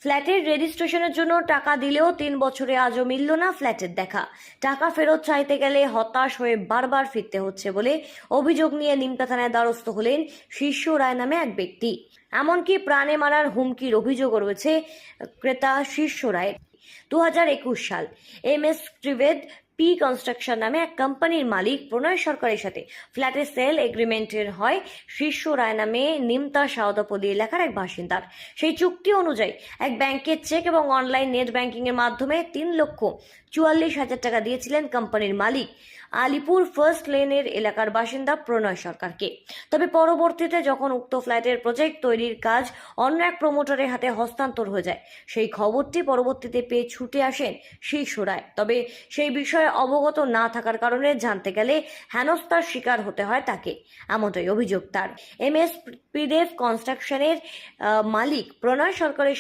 ফ্ল্যাটের রেজিস্ট্রেশনের জন্য টাকা দিলেও 3 বছরে আজও মিলল না ফ্ল্যাটের দেখা। টাকা ফেরত চাইতে গেলে হতাশ হয়ে বারবার ফিরতে হচ্ছে বলে অভিযোগ নিয়ে নিমতা থানায় দ্বারস্থ হলেন শীর্ষ রায় নামে এক ব্যক্তি। এমনকি প্রাণে মারার হুমকির অভিযোগও রয়েছে ক্রেতা শীর্ষ রায়ের। 2021 সাল MS ত্রিবেদ পি কনস্ট্রাকশন নামে এক কোম্পানির মালিক প্রণয় সরকারের সাথে ফ্ল্যাটের সেল এগ্রিমেন্টের হয় শীর্ষ রায় নামে নিমতা সাউদাপল্লী এলাকার এক বাসিন্দার। সেই চুক্তি অনুযায়ী এক ব্যাংকের চেক এবং অনলাইন নেট ব্যাংকিং এর মাধ্যমে 3,44,000 টাকা দিয়েছিলেন কোম্পানির মালিক আলিপুর ফার্স্ট লেনের এলাকার বাসিন্দা প্রণয় সরকারকে। তবে পরবর্তীতে যখন উক্ত ফ্ল্যাটের প্রজেক্ট তৈরির কাজ অন্য এক প্রমোটারের হাতে হস্তান্তর হয়ে যায়, সেই খবরটি পরবর্তীতে পেয়ে ছুটে আসেন শীর্ষ রায়। তবে সেই বিষয়ে অবগত না থাকার কারণে জানতে গেলে হেনস্থার শিকার হতে হয় তাকে, এমনটাই অভিযোগ তার। MS ত্রিবেদ কনস্ট্রাকশনের মালিক প্রণয় সরকারের